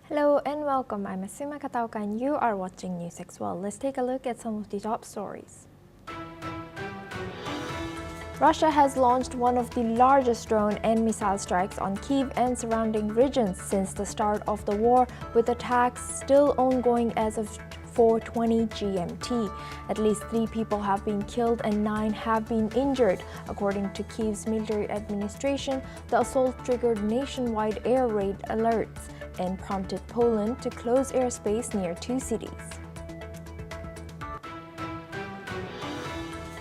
Hello and welcome. I'm Asima Katauka and you are watching NewsX. Well, let's take a look at some of the top stories. Russia has launched one of the largest drone and missile strikes on Kyiv and surrounding regions since the start of the war, with attacks still ongoing as of 4:20 GMT. At least 3 people have been killed and 9 have been injured. According to Kyiv's military administration, the assault triggered nationwide air raid alerts and prompted Poland to close airspace near 2 cities.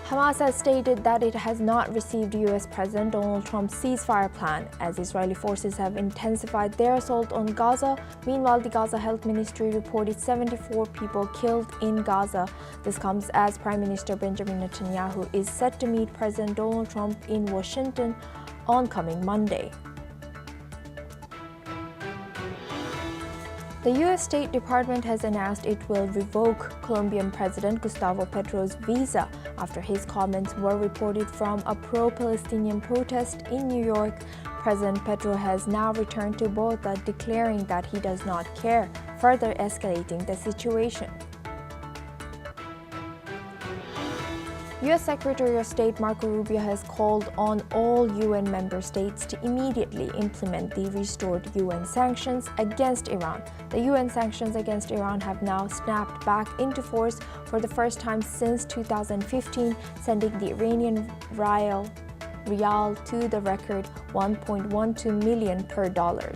Hamas has stated that it has not received U.S. President Donald Trump's ceasefire plan, as Israeli forces have intensified their assault on Gaza. Meanwhile, the Gaza Health Ministry reported 74 people killed in Gaza. This comes as Prime Minister Benjamin Netanyahu is set to meet President Donald Trump in Washington on coming Monday. The U.S. State Department has announced it will revoke Colombian President Gustavo Petro's visa after his comments were reported from a pro-Palestinian protest in New York. President Petro has now returned to Bogota, declaring that he does not care, further escalating the situation. U.S. Secretary of State Marco Rubio has called on all UN member states to immediately implement the restored UN sanctions against Iran. The UN sanctions against Iran have now snapped back into force for the first time since 2015, sending the Iranian rial to the record $1.12 million per dollar.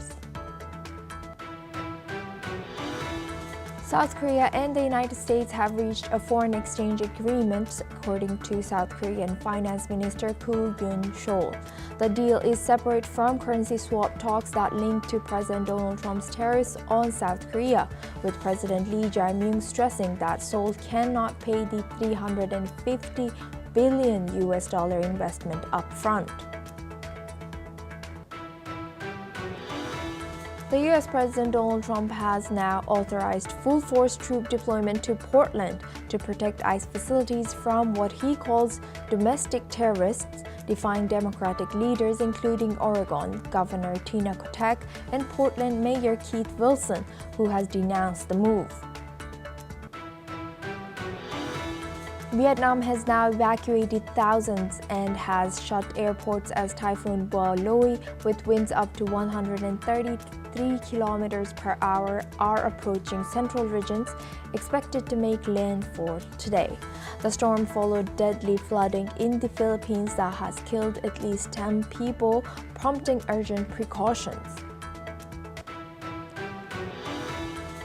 South Korea and the United States have reached a foreign exchange agreement, according to South Korean Finance Minister Koo Kyun-chol. The deal is separate from currency swap talks that link to President Donald Trump's tariffs on South Korea, with President Lee Jae-myung stressing that Seoul cannot pay the $350 billion investment up front. The U.S. President Donald Trump has now authorized full-force troop deployment to Portland to protect ICE facilities from what he calls domestic terrorists, defying Democratic leaders including Oregon Governor Tina Kotek and Portland Mayor Keith Wilson, who has denounced the move. Vietnam has now evacuated thousands and has shut airports as Typhoon Boa Loi, with winds up to 133 kilometers per hour, are approaching central regions, expected to make landfall today. The storm followed deadly flooding in the Philippines that has killed at least 10 people, prompting urgent precautions.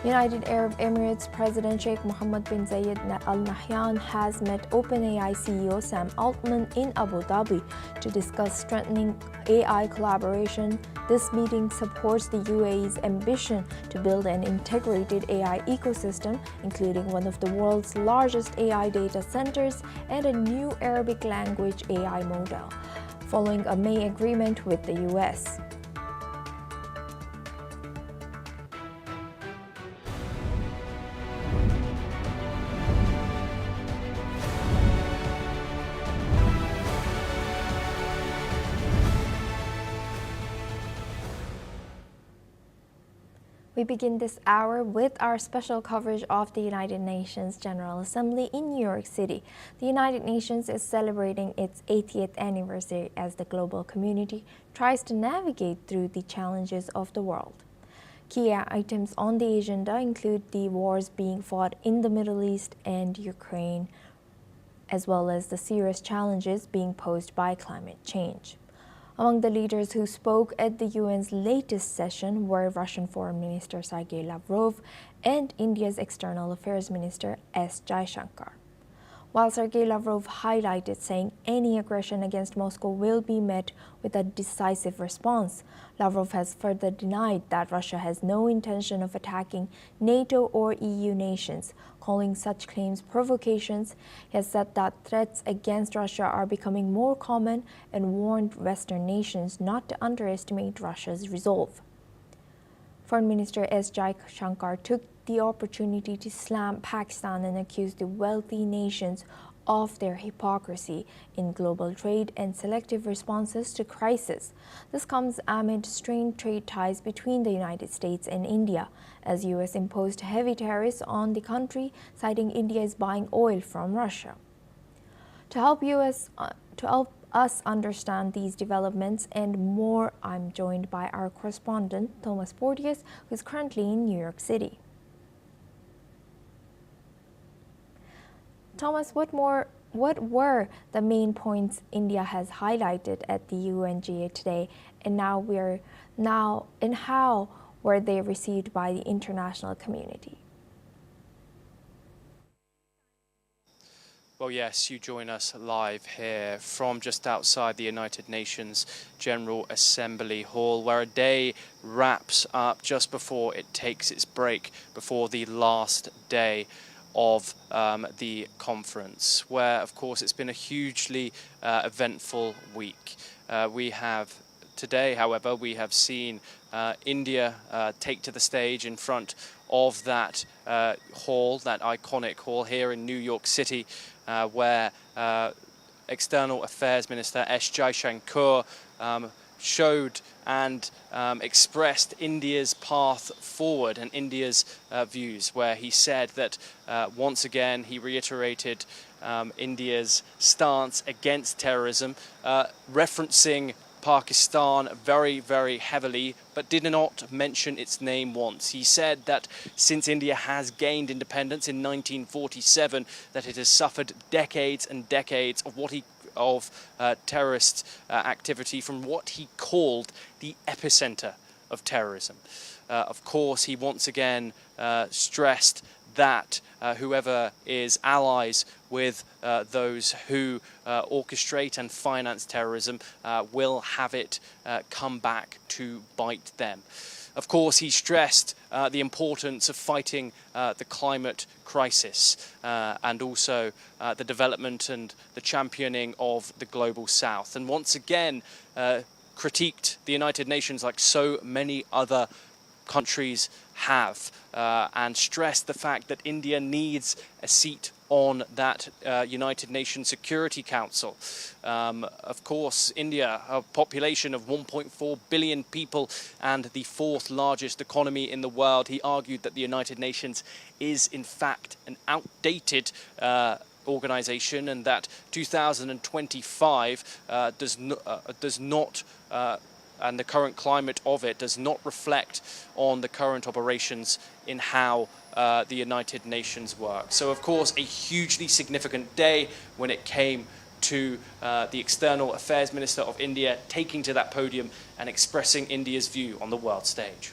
United Arab Emirates President Sheikh Mohammed bin Zayed Al Nahyan has met OpenAI CEO Sam Altman in Abu Dhabi to discuss strengthening AI collaboration. This meeting supports the UAE's ambition to build an integrated AI ecosystem, including one of the world's largest AI data centers and a new Arabic language AI model, following a May agreement with the US. We begin this hour with our special coverage of the United Nations General Assembly in New York City. The United Nations is celebrating its 80th anniversary as the global community tries to navigate through the challenges of the world. Key items on the agenda include the wars being fought in the Middle East and Ukraine, as well as the serious challenges being posed by climate change. Among the leaders who spoke at the UN's latest session were Russian Foreign Minister Sergei Lavrov and India's External Affairs Minister S. Jaishankar. While Sergei Lavrov highlighted saying any aggression against Moscow will be met with a decisive response, Lavrov has further denied that Russia has no intention of attacking NATO or EU nations, calling such claims provocations. He has said that threats against Russia are becoming more common and warned Western nations not to underestimate Russia's resolve. Foreign Minister S. Jaishankar took the opportunity to slam Pakistan and accuse the wealthy nations of their hypocrisy in global trade and selective responses to crisis. This comes amid strained trade ties between the United States and India, as U.S. imposed heavy tariffs on the country, citing India is buying oil from Russia. To help us understand these developments and more, I'm joined by our correspondent, Thomas Porteous, who is currently in New York City. Thomas, what were the main points India has highlighted at the UNGA today, and how were they received by the international community? Well, yes, you join us live here from just outside the United Nations General Assembly Hall, where a day wraps up just before it takes its break, before the last day of the conference, where, of course, it's been a hugely eventful week. Today, however, we have seen India take to the stage in front of that hall, that iconic hall here in New York City, where External Affairs Minister S. Jaishankar showed and expressed India's path forward and India's views, where he said that once again he reiterated India's stance against terrorism, referencing Pakistan very, very heavily, but did not mention its name once. He said that since India has gained independence in 1947, that it has suffered decades and decades of terrorist activity from what he called the epicenter of terrorism. Of course, he once again stressed that whoever is allies with those who orchestrate and finance terrorism will have it come back to bite them. Of course, he stressed the importance of fighting the climate crisis and also the development and the championing of the global south. And once again, critiqued the United Nations like so many other countries have, and stressed the fact that India needs a seat on that United Nations Security Council. Of course, India, a population of 1.4 billion people and the fourth largest economy in the world, he argued that the United Nations is in fact an outdated organization, and that 2025 does not and the current climate of it does not reflect on the current operations in how the United Nations work. So, of course, a hugely significant day when it came to the External Affairs Minister of India taking to that podium and expressing India's view on the world stage.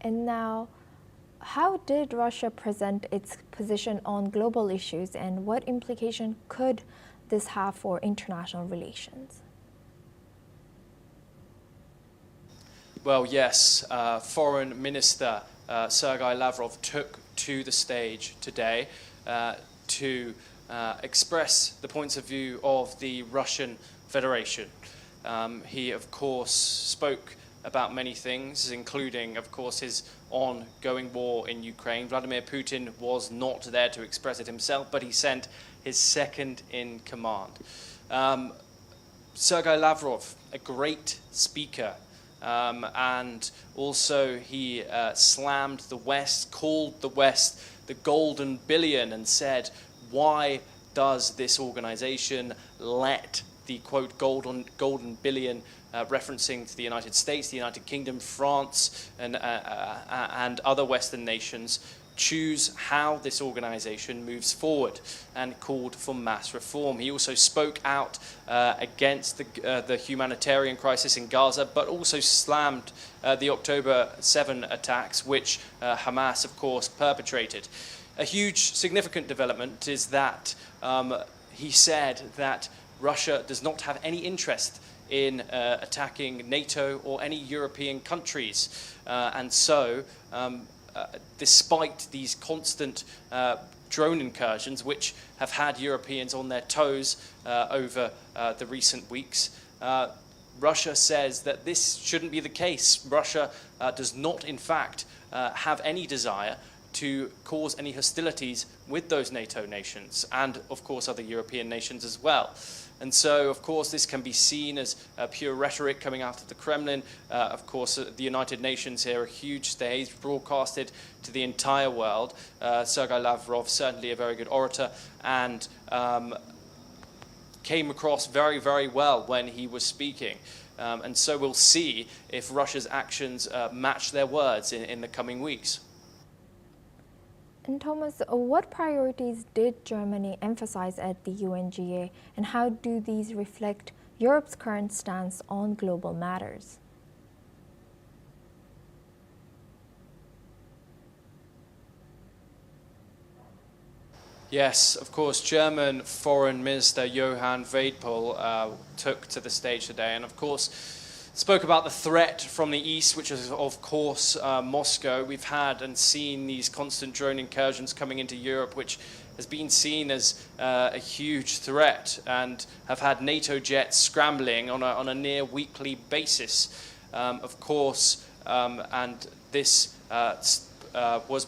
And now, how did Russia present its position on global issues, and what implication could this have for international relations? Well, yes, Foreign Minister Sergei Lavrov took to the stage today to express the points of view of the Russian Federation. He, of course, spoke about many things, including, of course, his ongoing war in Ukraine. Vladimir Putin was not there to express it himself, but he sent his second in command. Sergei Lavrov, a great speaker, and also he slammed the West, called the West the golden billion, and said, why does this organization let the, quote, golden billion, referencing to the United States, the United Kingdom, France, and other Western nations, choose how this organization moves forward, and called for mass reform. He also spoke out against the humanitarian crisis in Gaza, but also slammed the October 7 attacks, which Hamas, of course, perpetrated. A huge significant development is that he said that Russia does not have any interest in attacking NATO or any European countries. And so, despite these constant drone incursions, which have had Europeans on their toes over the recent weeks, Russia says that this shouldn't be the case. Russia does not, in fact, have any desire to cause any hostilities with those NATO nations and, of course, other European nations as well. And so, of course, this can be seen as pure rhetoric coming out of the Kremlin. Of course, the United Nations here are a huge stage, broadcasted to the entire world. Sergei Lavrov, certainly a very good orator, and came across very, very well when he was speaking. And so we'll see if Russia's actions match their words in the coming weeks. And Thomas, what priorities did Germany emphasize at the UNGA, and how do these reflect Europe's current stance on global matters? Yes, of course, German Foreign Minister Johann Wadephul took to the stage today and, of course, spoke about the threat from the east, which is, of course, Moscow. We've had and seen these constant drone incursions coming into Europe, which has been seen as a huge threat, and have had NATO jets scrambling on a near weekly basis. Of course, and this was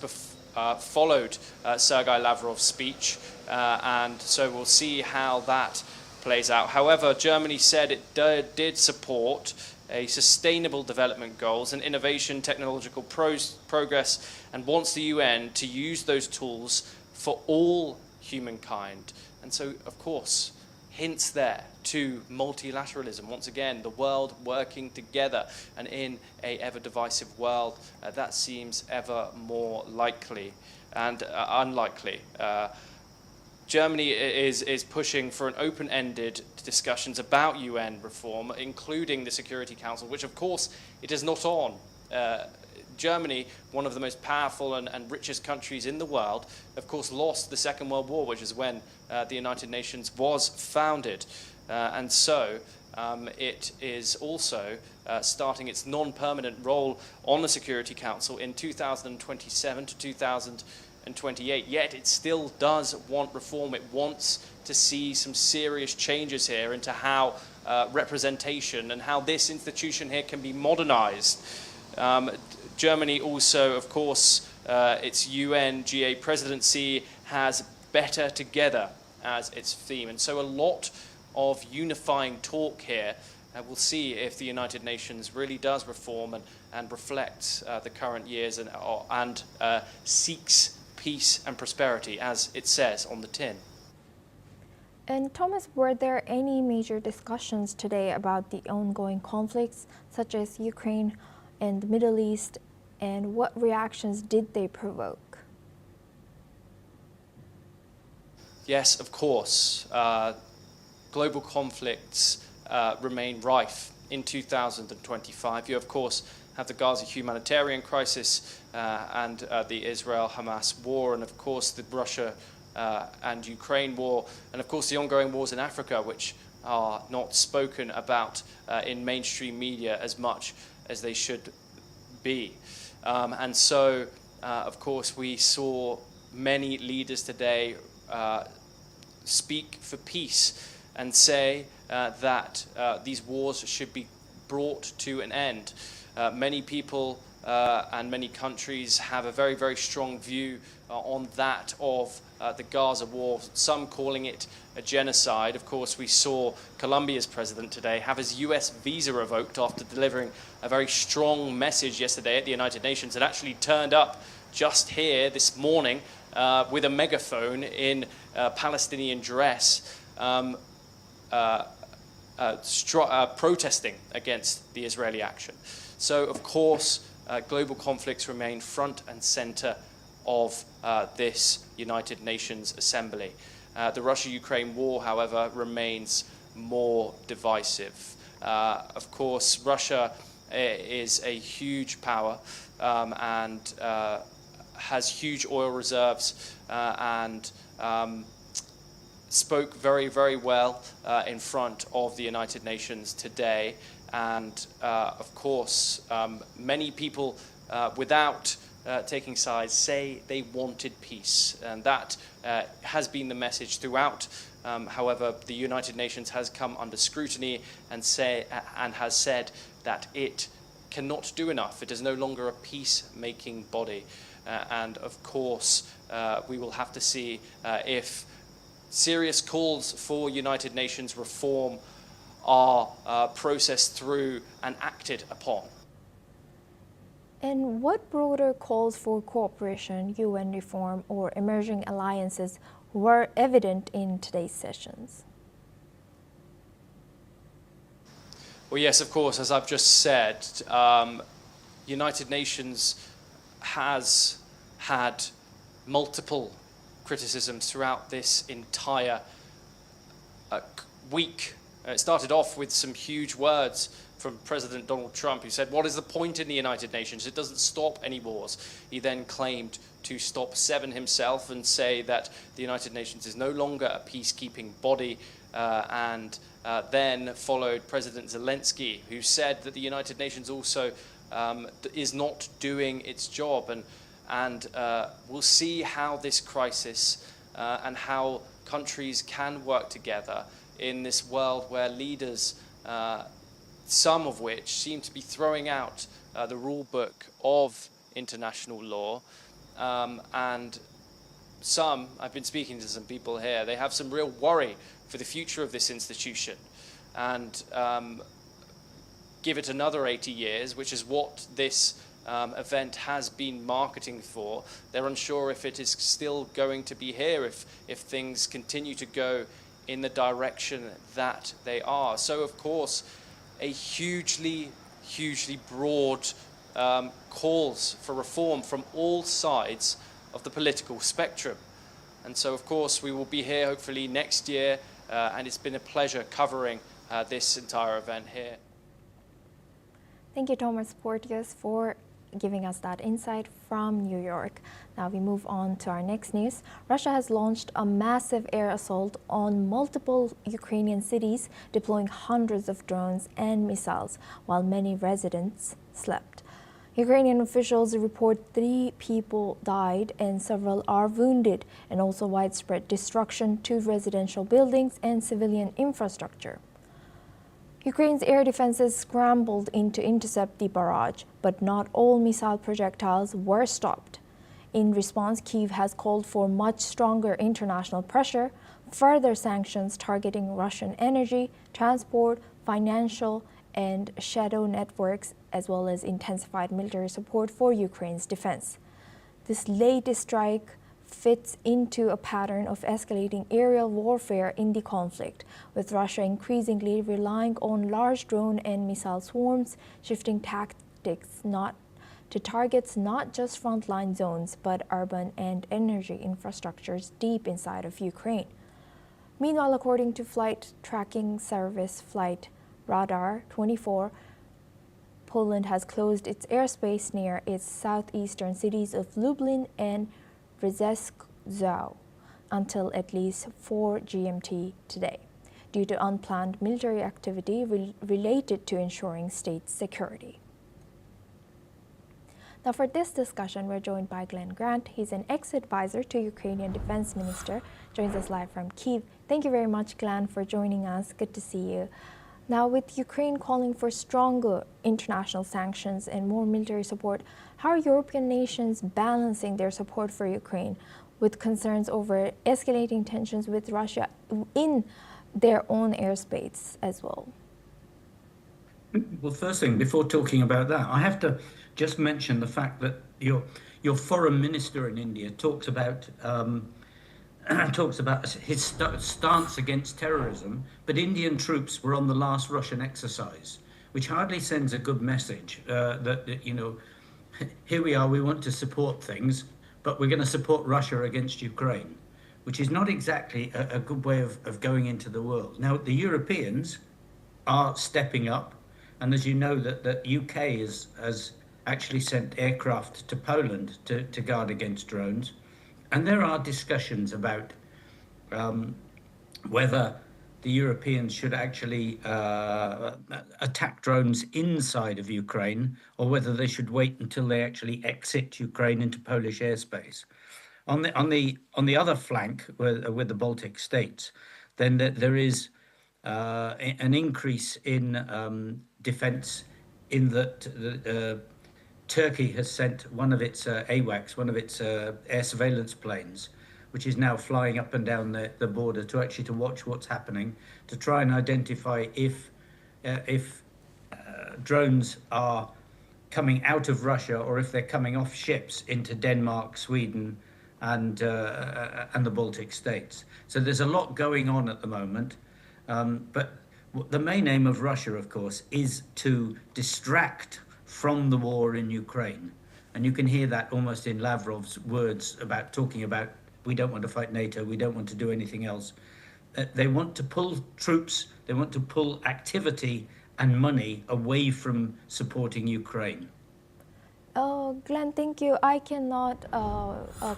followed Sergei Lavrov's speech, and so we'll see how that plays out. However, Germany said it did support a sustainable development goals and innovation, technological progress, and wants the UN to use those tools for all humankind. And so, of course, hints there to multilateralism. Once again, the world working together, and in a ever-divisive world, that seems ever more likely and unlikely. Germany is pushing for an open-ended discussions about UN reform, including the Security Council, which, of course, it is not on. Germany, one of the most powerful and richest countries in the world, of course, lost the Second World War, which is when the United Nations was founded. And so it is also starting its non-permanent role on the Security Council in 2027 to 2028, yet it still does want reform. It wants to see some serious changes here into how representation and how this institution here can be modernized. Germany also, of course, its UNGA presidency has better together as its theme, and so a lot of unifying talk here. We'll see if the United Nations really does reform and reflects the current years and seeks peace and prosperity, as it says on the tin. And Thomas, were there any major discussions today about the ongoing conflicts, such as Ukraine and the Middle East, and what reactions did they provoke? Yes, of course. Global conflicts remain rife in 2025. You, of course, have the Gaza humanitarian crisis and the Israel-Hamas war, and of course the Russia and Ukraine war, and of course the ongoing wars in Africa, which are not spoken about in mainstream media as much as they should be. And so, of course, we saw many leaders today speak for peace and say that these wars should be brought to an end. Many people and many countries have a very, very strong view on that of the Gaza war, some calling it a genocide. Of course, we saw Colombia's president today have his US visa revoked after delivering a very strong message yesterday at the United Nations. It actually turned up just here this morning with a megaphone in Palestinian dress, protesting against the Israeli action. So, of course, global conflicts remain front and center of this United Nations Assembly. The Russia-Ukraine war, however, remains more divisive. Of course, Russia is a huge power and has huge oil reserves and spoke very, very well in front of the United Nations today. And of course, many people without taking sides say they wanted peace, and that has been the message throughout. However, the United Nations has come under scrutiny and has said that it cannot do enough. It is no longer a peacemaking body. and of course we will have to see if serious calls for United Nations reform are processed through and acted upon. And what broader calls for cooperation, UN reform, or emerging alliances were evident in today's sessions? Well, yes, of course, as I've just said, United Nations has had multiple criticisms throughout this entire week. It started off with some huge words from President Donald Trump, who said, "What is the point in the United Nations? It doesn't stop any wars." He then claimed to stop 7 himself and say that the United Nations is no longer a peacekeeping body, and then followed President Zelensky, who said that the United Nations also is not doing its job. And we'll see how this crisis and how countries can work together in this world where leaders, some of which seem to be throwing out the rule book of international law, and some, I've been speaking to some people here, they have some real worry for the future of this institution, and give it another 80 years, which is what this event has been marketing for. They're unsure if it is still going to be here, if things continue to go in the direction that they are. So, of course, a hugely broad calls for reform from all sides of the political spectrum. And so, of course, we will be here hopefully next year, and it's been a pleasure covering this entire event here. Thank you, Thomas Porteous, for giving us that insight from New York. Now we move on to our next news. Russia has launched a massive air assault on multiple Ukrainian cities, deploying hundreds of drones and missiles, while many residents slept. Ukrainian officials report 3 people died and several are wounded, and also widespread destruction to residential buildings and civilian infrastructure. Ukraine's air defenses scrambled in to intercept the barrage, but not all missile projectiles were stopped. In response, Kyiv has called for much stronger international pressure, further sanctions targeting Russian energy, transport, financial, and shadow networks, as well as intensified military support for Ukraine's defense. This latest strike fits into a pattern of escalating aerial warfare in the conflict, with Russia increasingly relying on large drone and missile swarms, shifting tactics to targets not just frontline zones, but urban and energy infrastructures deep inside of Ukraine. Meanwhile, according to flight tracking service Flight Radar 24, Poland has closed its airspace near its southeastern cities of Lublin and Rzeszów until at least 4 GMT today, due to unplanned military activity related to ensuring state security. Now, for this discussion, we're joined by Glenn Grant. He's an ex-advisor to Ukrainian Defense Minister, joins us live from Kyiv. Thank you very much, Glenn, for joining us. Good to see you. Now, with Ukraine calling for stronger international sanctions and more military support, how are European nations balancing their support for Ukraine with concerns over escalating tensions with Russia in their own airspace as well? Well, first thing, before talking about that, I have to just mention the fact that your foreign minister in India talks about his stance against terrorism, but Indian troops were on the last Russian exercise, which hardly sends a good message that here we are, we want to support things, but we're going to support Russia against Ukraine, which is not exactly a good way of going into the world. Now, the Europeans are stepping up, and as you know, that the UK has actually sent aircraft to Poland to guard against drones. And there are discussions about whether the Europeans should actually attack drones inside of Ukraine, or whether they should wait until they actually exit Ukraine into Polish airspace. On the other flank, with the Baltic states, then there is an increase in defence, in that Turkey has sent one of its AWACS, one of its air surveillance planes, which is now flying up and down the border to watch what's happening, to try and identify if drones are coming out of Russia or if they're coming off ships into Denmark, Sweden, and the Baltic states. So there's a lot going on at the moment, but the main aim of Russia, of course, is to distract from the war in Ukraine. And you can hear that almost in Lavrov's words about talking about, we don't want to fight NATO, we don't want to do anything else. They want to pull troops, they want to pull activity and money away from supporting Ukraine. Glenn, thank you. I cannot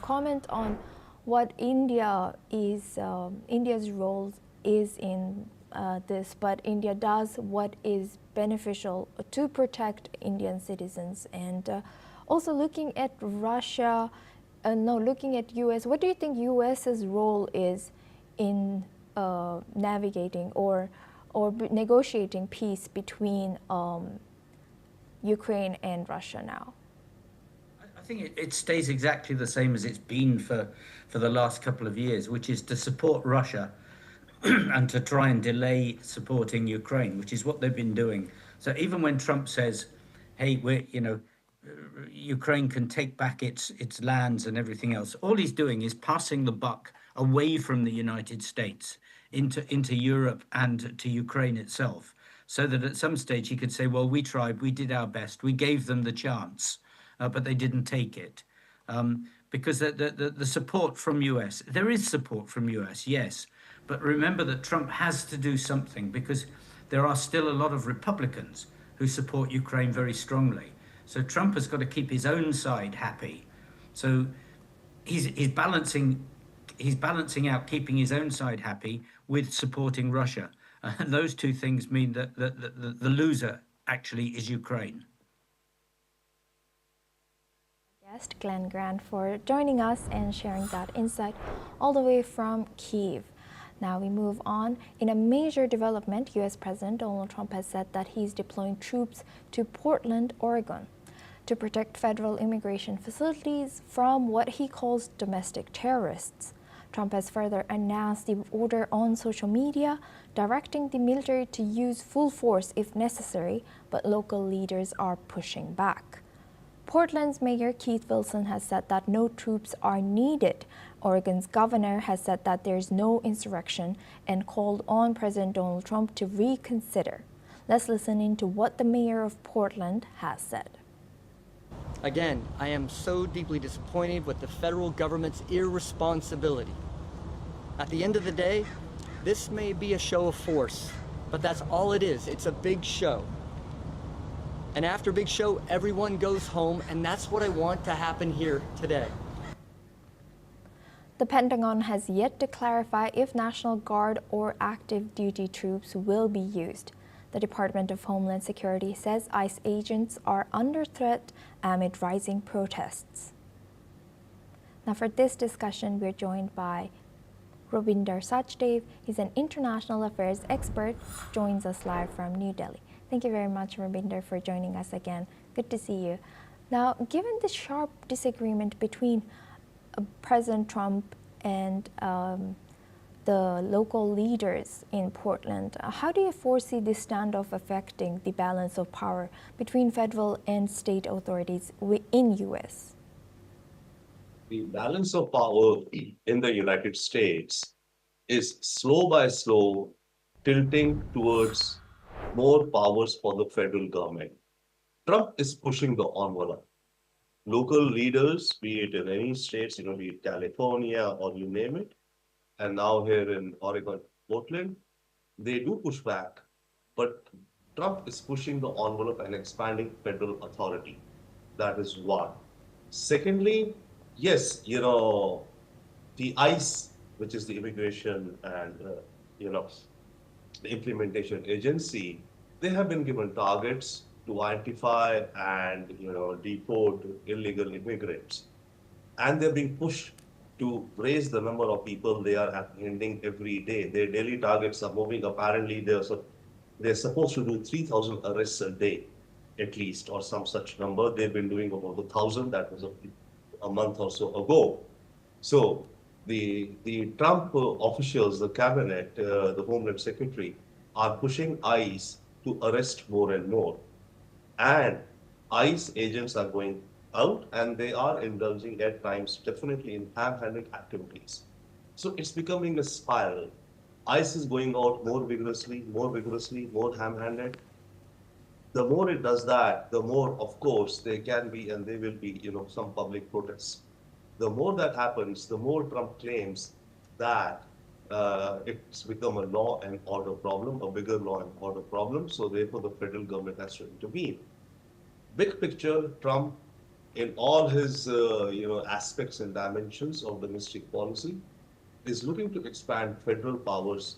comment on what India's role is in this, but India does what is beneficial to protect Indian citizens. And also looking at Russia, looking at US, what do you think US's role is in navigating or negotiating peace between Ukraine and Russia now? I think it stays exactly the same as it's been for the last couple of years, which is to support Russia and to try and delay supporting Ukraine, which is what they've been doing. So even when Trump says, hey, Ukraine can take back its lands and everything else, all he's doing is passing the buck away from the United States into Europe and to Ukraine itself, so that at some stage he could say, well, we tried, we did our best, we gave them the chance, but they didn't take it. Because the support from US, there is support from US, yes, but remember that Trump has to do something, because there are still a lot of Republicans who support Ukraine very strongly. So Trump has got to keep his own side happy. So he's balancing out keeping his own side happy with supporting Russia. And those two things mean that the loser actually is Ukraine. Guest Glenn Grant for joining us and sharing that insight all the way from Kyiv. Now we move on. In a major development, US President Donald Trump has said that he's deploying troops to Portland, Oregon, to protect federal immigration facilities from what he calls domestic terrorists. Trump has further announced the order on social media, directing the military to use full force if necessary, but local leaders are pushing back. Portland's Mayor Keith Wilson has said that no troops are needed. Oregon's governor has said that there is no insurrection and called on President Donald Trump to reconsider. Let's listen into what the mayor of Portland has said. Again, I am so deeply disappointed with the federal government's irresponsibility. At the end of the day, this may be a show of force, but that's all it is. It's a big show. And after big show, everyone goes home, and that's what I want to happen here today. The Pentagon has yet to clarify if National Guard or active duty troops will be used. The Department of Homeland Security says ICE agents are under threat amid rising protests. Now for this discussion, we're joined by Robinder Sachdev. He's an international affairs expert, joins us live from New Delhi. Thank you very much, Robinder, for joining us again. Good to see you. Now, given the sharp disagreement between President Trump and the local leaders in Portland, how do you foresee this standoff affecting the balance of power between federal and state authorities in U.S.? The balance of power in the United States is slow by slow tilting towards more powers for the federal government. Trump is pushing the envelope. Local leaders, be it in any states, be it California or you name it, and now here in Oregon, Portland, they do push back, but Trump is pushing the envelope and expanding federal authority. That is one. Secondly, yes, the ICE, which is the immigration and, the implementation agency, they have been given targets to identify and, deport illegal immigrants. And they're being pushed to raise the number of people they are apprehending every day. Their daily targets are moving. Apparently, they're supposed to do 3,000 arrests a day. at least, or some such number. They've been doing about 1,000. That was a month or so ago. So the Trump officials, the cabinet, the Homeland Secretary, are pushing ICE to arrest more and more. And ICE agents are going out and they are indulging at times definitely in ham-handed activities. So it's becoming a spiral. ICE is going out more vigorously, more ham-handed. The more it does that, the more, of course, there can be and there will be, some public protests. The more that happens, the more Trump claims that it's become a law and order problem, a bigger law and order problem. So therefore, the federal government has to intervene. Big picture, Trump, in all his aspects and dimensions of domestic policy, is looking to expand federal powers.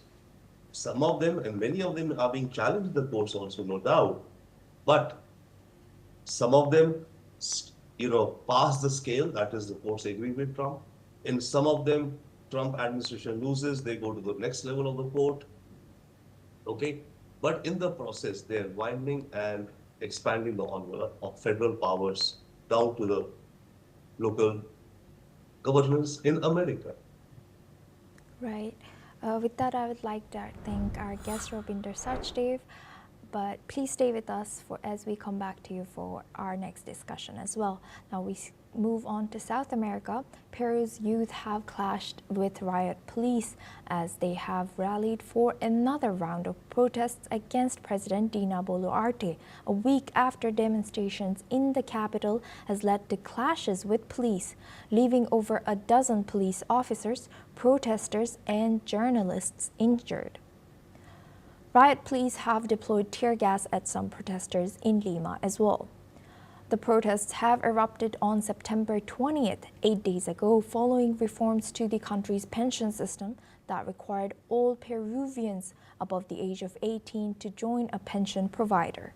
Some of them, and many of them, are being challenged in the courts also, no doubt. But some of them, pass the scale. That is, the courts agree with Trump. In some of them, Trump administration loses. They go to the next level of the court. Okay, but in the process, they're widening and expanding the envelope of federal powers down to the local governments in America. Right. With that, I would like to thank our guest Rabinder Sachdev. But please stay with us as we come back to you for our next discussion as well. Now we move on to South America. Peru's youth have clashed with riot police as they have rallied for another round of protests against President Dina Boluarte, a week after demonstrations in the capital has led to clashes with police, leaving over a dozen police officers, protesters, and journalists injured. Riot police have deployed tear gas at some protesters in Lima as well. The protests have erupted on September 20th, 8 days ago, following reforms to the country's pension system that required all Peruvians above the age of 18 to join a pension provider.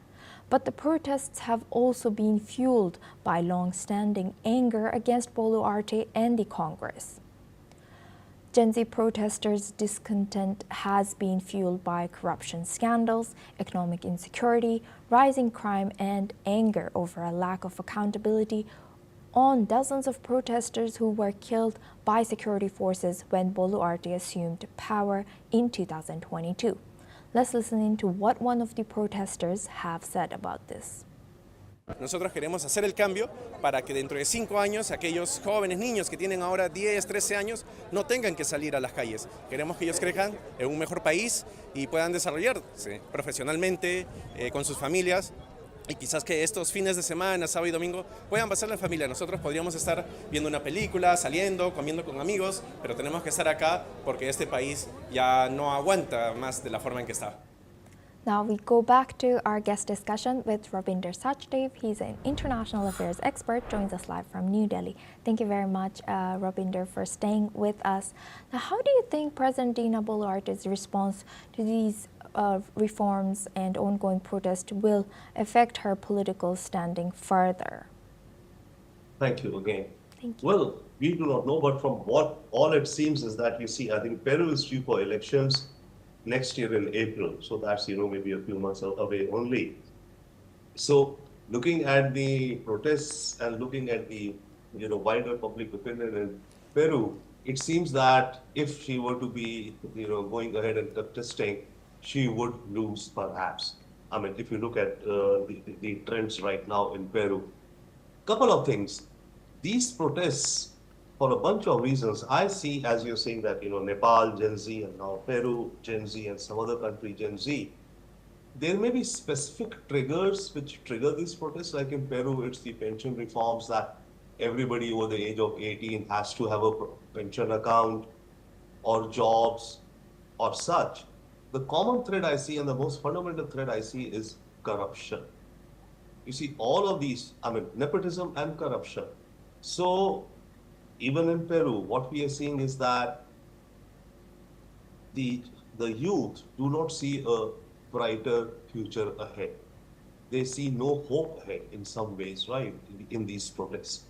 But the protests have also been fueled by long-standing anger against Boluarte and the Congress. Gen Z protesters' discontent has been fueled by corruption scandals, economic insecurity, rising crime, and anger over a lack of accountability on dozens of protesters who were killed by security forces when Boluarte assumed power in 2022. Let's listen in to what one of the protesters have said about this. Nosotros queremos hacer el cambio para que dentro de 5 años aquellos jóvenes niños que tienen ahora 10, 13 años no tengan que salir a las calles. Queremos que ellos crezcan en un mejor país y puedan desarrollarse profesionalmente, con sus familias. Y quizás que estos fines de semana, sábado y domingo, puedan pasarla en familia. Nosotros podríamos estar viendo una película, saliendo, comiendo con amigos, pero tenemos que estar acá porque este país ya no aguanta más de la forma en que está. Now we go back to our guest discussion with Rabinder Sachdev. He's an international affairs expert, joins us live from New Delhi. Thank you very much, Rabinder, for staying with us. Now, how do you think President Dina Boluarte's response to these reforms and ongoing protests will affect her political standing further? Thank you again. Thank you. Well, we do not know, but from what all it seems is that, I think Peru is due for elections next year in April. So that's, maybe a few months away only. So looking at the protests and looking at the, wider public opinion in Peru, it seems that if she were to be, going ahead and contesting, she would lose perhaps. I mean, if you look at the trends right now in Peru, couple of things. These protests, for a bunch of reasons, I see, as you're saying, that, Nepal, Gen Z, and now Peru, Gen Z, and some other country, Gen Z, there may be specific triggers which trigger these protests. Like in Peru, it's the pension reforms that everybody over the age of 18 has to have a pension account or jobs or such. The common thread I see and the most fundamental thread I see is corruption. You see, all of these, nepotism and corruption. So, even in Peru, what we are seeing is that the youth do not see a brighter future ahead. They see no hope ahead in some ways, right, in these protests.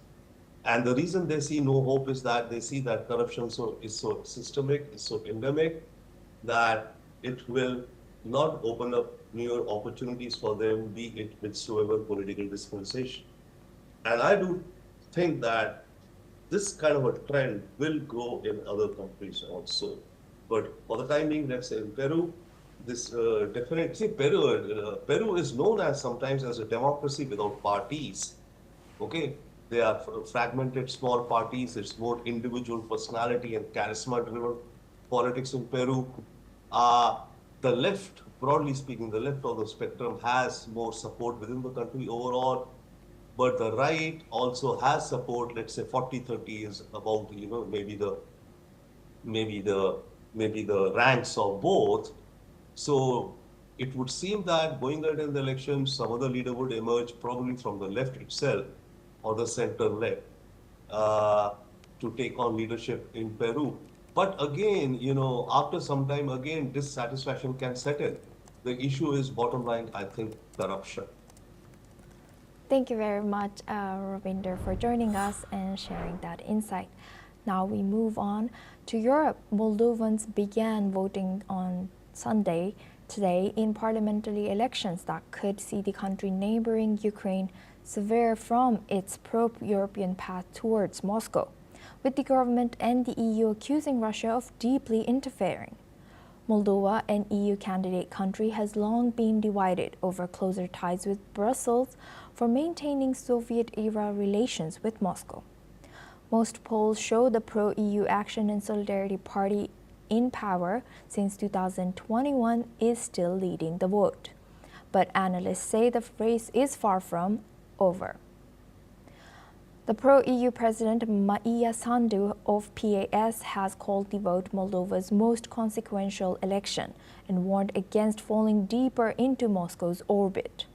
And the reason they see no hope is that they see that corruption is so systemic, is so endemic, that it will not open up newer opportunities for them, be it whichsoever political dispensation. And I do think that this kind of a trend will grow in other countries also. But for the time being, let's say in Peru, this definitely, see, Peru is known as sometimes as a democracy without parties. Okay, they are fragmented small parties. It's more individual personality and charisma-driven politics in Peru. The left, broadly speaking, the left of the spectrum has more support within the country overall, but the right also has support. Let's say 40-30 is about, maybe the maybe the ranks of both. So it would seem that going ahead in the elections, some other leader would emerge probably from the left itself or the center left uh, to take on leadership in Peru. But again, after some time, again, dissatisfaction can set in. The issue is bottom line, I think, corruption. Thank you very much, Ravinder, for joining us and sharing that insight. Now we move on to Europe. Moldovans began voting on Sunday today in parliamentary elections that could see the country neighboring Ukraine sever from its pro-European path towards Moscow, with the government and the EU accusing Russia of deeply interfering. Moldova, an EU candidate country, has long been divided over closer ties with Brussels for maintaining Soviet-era relations with Moscow. Most polls show the pro-EU Action and Solidarity Party, in power since 2021, is still leading the vote. But analysts say the race is far from over. The pro-EU president Maia Sandu of PAS has called the vote Moldova's most consequential election and warned against falling deeper into Moscow's orbit.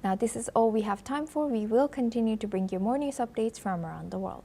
Now, this is all we have time for. We will continue to bring you more news updates from around the world.